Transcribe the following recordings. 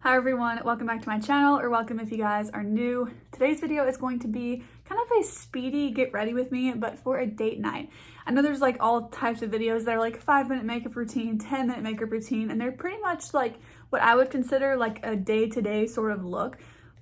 Hi everyone, welcome back to my channel, or welcome if you guys are new. Today's video is going to be kind of a speedy get ready with me, but for a date night. I know there's like all types of videos that are like 5-minute makeup routine, 10-minute makeup routine, and they're pretty much like what I would consider like a day-to-day sort of look.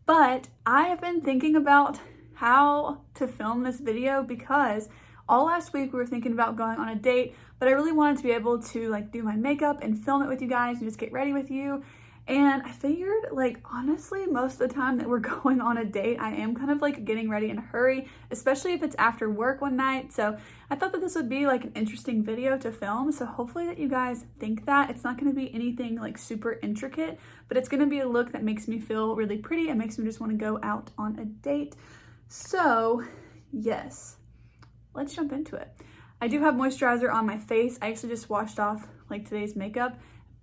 But I have been thinking about how to film this video because all last week we were thinking about going on a date, but I really wanted to be able to like do my makeup and film it with you guys and just get ready with you. And I figured, like, honestly, most of the time that we're going on a date, I am kind of like getting ready in a hurry, especially if it's after work one night. So I thought that this would be like an interesting video to film. So hopefully that you guys think that. It's not going to be anything like super intricate, but it's going to be a look that makes me feel really pretty and makes me just want to go out on a date. So yes, let's jump into it. I do have moisturizer on my face. I actually just washed off like today's makeup,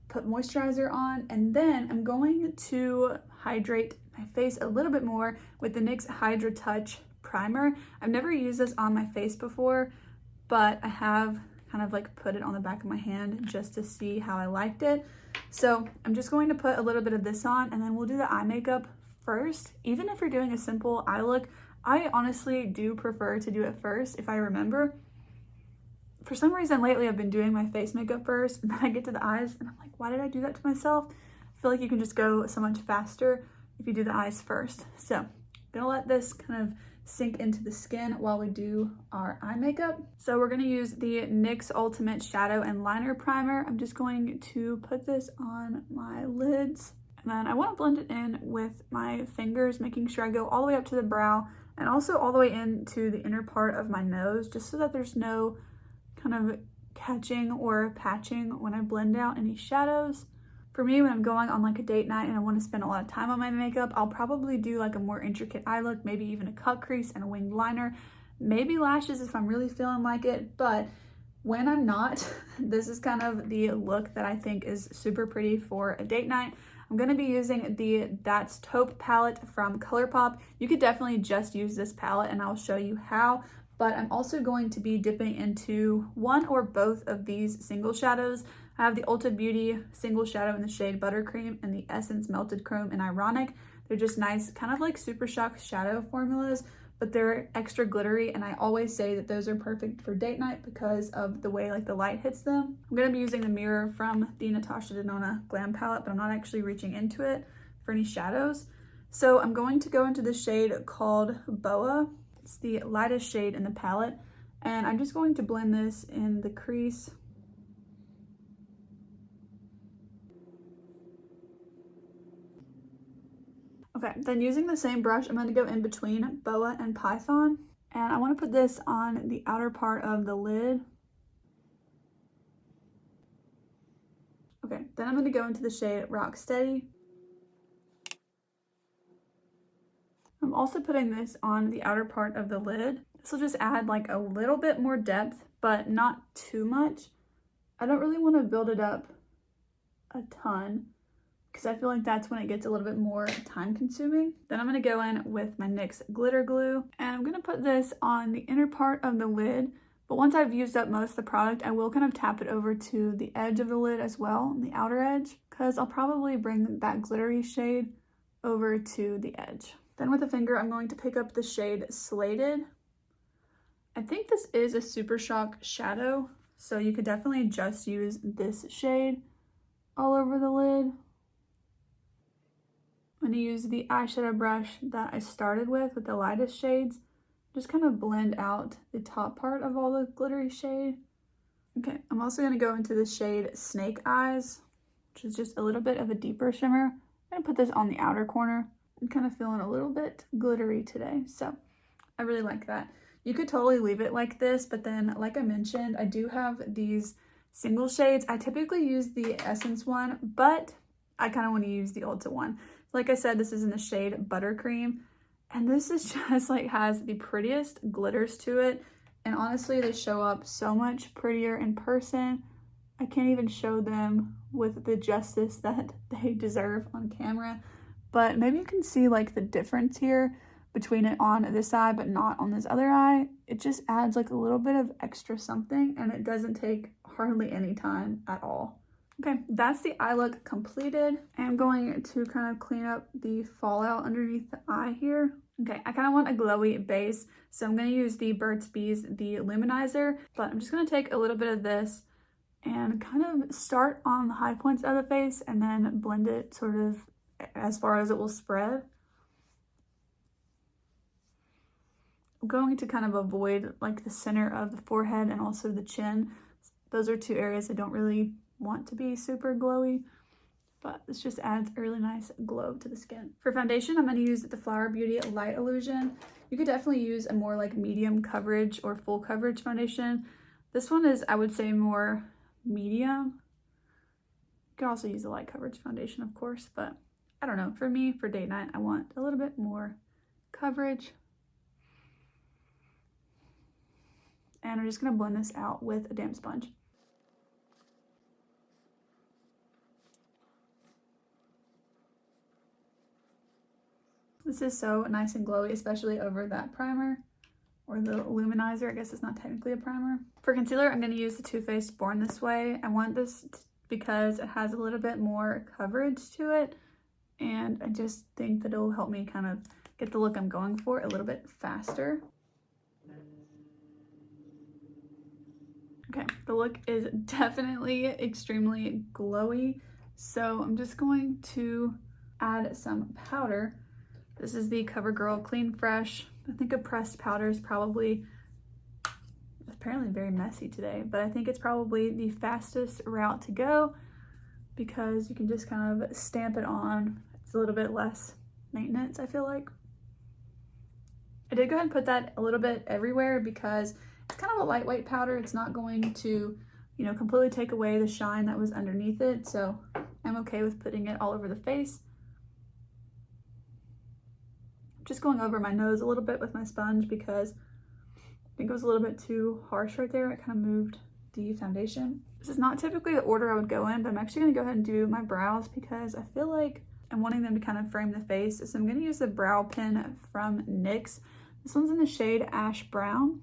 put moisturizer on, and then I'm going to hydrate my face a little bit more with the NYX Hydra Touch primer. I've never used this on my face before, but I have kind of like put it on the back of my hand just to see how I liked it. So I'm just going to put a little bit of this on, and then we'll do the eye makeup first. Even if you're doing a simple eye look, I honestly do prefer to do it first if I remember. For some reason lately I've been doing my face makeup first, and then I get to the eyes and I'm like, why did I do that to myself? I feel like you can just go so much faster if you do the eyes first. So I'm gonna let this kind of sink into the skin while we do our eye makeup. So we're gonna use the NYX Ultimate Shadow and Liner Primer. I'm just going to put this on my lids, and then I want to blend it in with my fingers, making sure I go all the way up to the brow and also all the way into the inner part of my nose, just so that there's no kind of catching or patching when I blend out any shadows. For me, when I'm going on like a date night and I want to spend a lot of time on my makeup, I'll probably do like a more intricate eye look, maybe even a cut crease and a winged liner, maybe lashes if I'm really feeling like it. But when I'm not, this is kind of the look that I think is super pretty for a date night. I'm going to be using the That's Taupe palette from Colourpop. You could definitely just use this palette and I'll show you how. But I'm also going to be dipping into one or both of these single shadows. I have the Ulta Beauty single shadow in the shade Buttercream and the Essence Melted Chrome in Ironic. They're just nice, kind of like Super Shock shadow formulas, but they're extra glittery, and I always say that those are perfect for date night because of the way like the light hits them. I'm gonna be using the mirror from the Natasha Denona Glam palette, but I'm not actually reaching into it for any shadows. So I'm going to go into the shade called Boa. It's the lightest shade in the palette, and I'm just going to blend this in the crease. Okay, then using the same brush, I'm going to go in between Boa and Python, and I want to put this on the outer part of the lid. Okay, then I'm going to go into the shade Rocksteady. I'm also putting this on the outer part of the lid. This will just add like a little bit more depth, but not too much. I don't really want to build it up a ton because I feel like that's when it gets a little bit more time consuming. Then I'm going to go in with my NYX Glitter Glue, and I'm going to put this on the inner part of the lid. But once I've used up most of the product, I will kind of tap it over to the edge of the lid as well, the outer edge, because I'll probably bring that glittery shade over to the edge. Then with a finger, I'm going to pick up the shade Slated. I think this is a Super Shock shadow, so you could definitely just use this shade all over the lid. I'm going to use the eyeshadow brush that I started with the lightest shades. Just kind of blend out the top part of all the glittery shade. Okay, I'm also going to go into the shade Snake Eyes, which is just a little bit of a deeper shimmer. I'm going to put this on the outer corner. I'm kind of feeling a little bit glittery today, so I really like that. You could totally leave it like this, but then like I mentioned, I do have these single shades. I typically use the Essence one, but I kind of want to use the Ulta one. Like I said, this is in the shade Buttercream, and this is just like has the prettiest glitters to it, and honestly they show up so much prettier in person. I can't even show them with the justice that they deserve on camera. But maybe you can see like the difference here between it on this eye but not on this other eye. It just adds like a little bit of extra something, and it doesn't take hardly any time at all. Okay, that's the eye look completed. I'm going to kind of clean up the fallout underneath the eye here. Okay, I kind of want a glowy base, so I'm going to use the Burt's Bees, the Illuminizer, but I'm just going to take a little bit of this and kind of start on the high points of the face and then blend it sort of as far as it will spread. I'm going to kind of avoid like the center of the forehead and also the chin. Those are two areas I don't really want to be super glowy, but this just adds a really nice glow to the skin. For foundation, I'm going to use the Flower Beauty Light Illusion. You could definitely use a more like medium coverage or full coverage foundation. This one is, I would say, more medium. You could also use a light coverage foundation, of course, but I don't know. For me, for date night, I want a little bit more coverage. And I'm just going to blend this out with a damp sponge. This is so nice and glowy, especially over that primer or the Illuminizer. I guess it's not technically a primer. For concealer, I'm going to use the Too Faced Born This Way. I want this because it has a little bit more coverage to it, and I just think that it will help me kind of get the look I'm going for a little bit faster. Okay, the look is definitely extremely glowy, so I'm just going to add some powder. This is the Covergirl Clean Fresh. I think a pressed powder is probably, apparently very messy today, but I think it's probably the fastest route to go because you can just kind of stamp it on. It's a little bit less maintenance, I feel like. I did go ahead and put that a little bit everywhere because it's kind of a lightweight powder. It's not going to, you know, completely take away the shine that was underneath it, so I'm okay with putting it all over the face. Just going over my nose a little bit with my sponge because I think it was a little bit too harsh right there. It kind of moved the foundation. This is not typically the order I would go in, but I'm actually going to go ahead and do my brows because I feel like I'm wanting them to kind of frame the face. So I'm going to use the brow pen from NYX. This one's in the shade Ash Brown.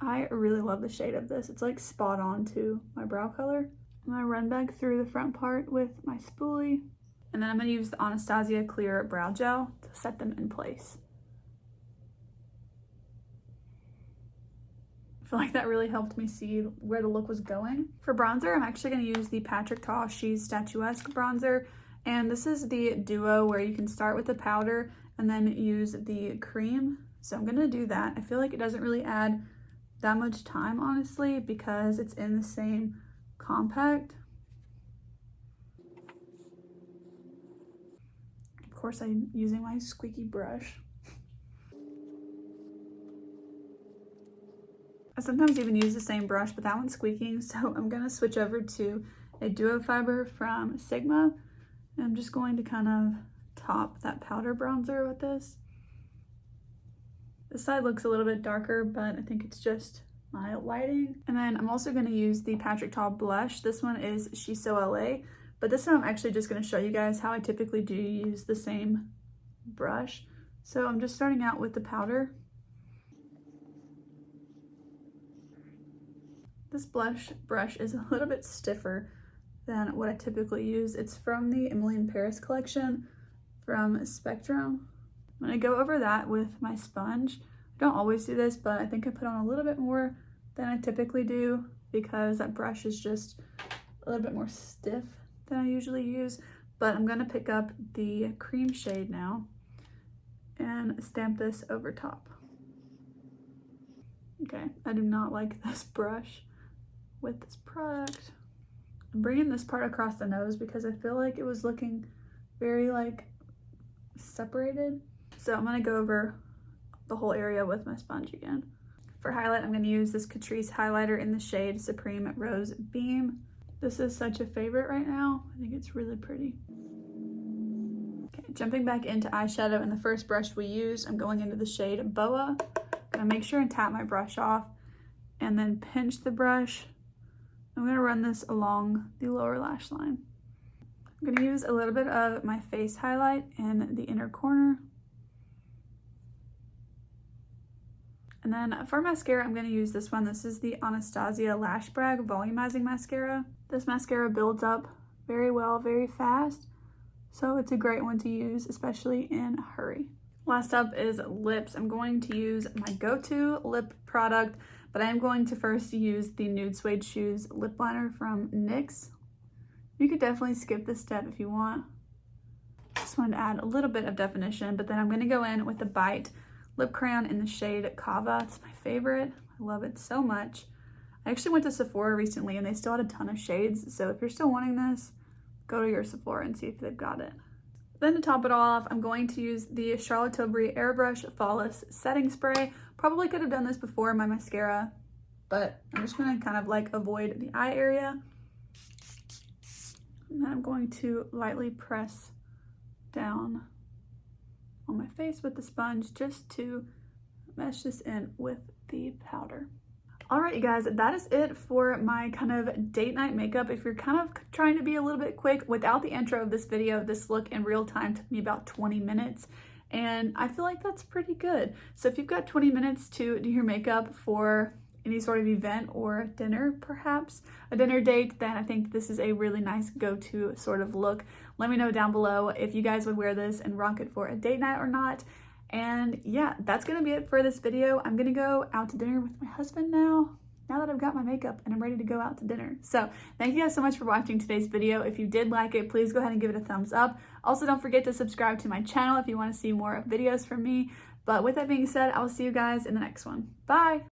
I really love the shade of this. It's like spot on to my brow color. I'm going to run back through the front part with my spoolie. And then I'm going to use the Anastasia Clear Brow Gel to set them in place. I feel like that really helped me see where the look was going. For bronzer, I'm actually going to use the Patrick Ta She's Statuesque bronzer. And this is the duo where you can start with the powder and then use the cream. So I'm going to do that. I feel like it doesn't really add that much time, honestly, because it's in the same compact. Of course, I'm using my squeaky brush. I sometimes even use the same brush, but that one's squeaking, so I'm gonna switch over to a duo fiber from Sigma. And I'm just going to kind of top that powder bronzer with this. This side looks a little bit darker, but I think it's just my lighting. And then I'm also going to use the Patrick Ta blush. This one is She's So LA, but this time I'm actually just going to show you guys how I typically do use the same brush. So I'm just starting out with the powder. This blush brush is a little bit stiffer than what I typically use. It's from the Emily in Paris collection from Spectrum. I'm going to go over that with my sponge. I don't always do this, but I think I put on a little bit more than I typically do because that brush is just a little bit more stiff than I usually use. But I'm going to pick up the cream shade now and stamp this over top. Okay, I do not like this brush with this product. I'm bringing this part across the nose because I feel like it was looking very like separated. So I'm going to go over the whole area with my sponge again. For highlight, I'm going to use this Catrice highlighter in the shade Supreme Rose Beam. This is such a favorite right now. I think it's really pretty. Okay, jumping back into eyeshadow, and the first brush we use, I'm going into the shade Boa. I'm going to make sure and tap my brush off and then pinch the brush. I'm going to run this along the lower lash line. I'm going to use a little bit of my face highlight in the inner corner. And then for mascara, I'm going to use this one. This is the Anastasia Lash Brag Volumizing Mascara. This mascara builds up very well, very fast. So it's a great one to use, especially in a hurry. Last up is lips. I'm going to use my go-to lip product, but I am going to first use the Nude Suede Shoes lip liner from NYX. You could definitely skip this step if you want. Just wanted to add a little bit of definition, but then I'm going to go in with the Bite Lip Crayon in the shade Cava. It's my favorite. I love it so much. I actually went to Sephora recently and they still had a ton of shades, so if you're still wanting this, go to your Sephora and see if they've got it. Then to top it all off, I'm going to use the Charlotte Tilbury Airbrush Flawless Setting Spray. Probably could have done this before my mascara, but I'm just going to kind of like avoid the eye area. And then I'm going to lightly press down on my face with the sponge just to mesh this in with the powder. All right, you guys, that is it for my kind of date night makeup. If you're kind of trying to be a little bit quick, without the intro of this video, this look in real time took me about 20 minutes. And I feel like that's pretty good. So if you've got 20 minutes to do your makeup for any sort of event or dinner, perhaps a dinner date, then I think this is a really nice go-to sort of look. Let me know down below if you guys would wear this and rock it for a date night or not. And yeah, that's gonna be it for this video. I'm gonna go out to dinner with my husband now that I've got my makeup and I'm ready to go out to dinner. So thank you guys so much for watching today's video. If you did like it, please go ahead and give it a thumbs up. Also, don't forget to subscribe to my channel if you want to see more videos from me. But with that being said, I will see you guys in the next one. Bye!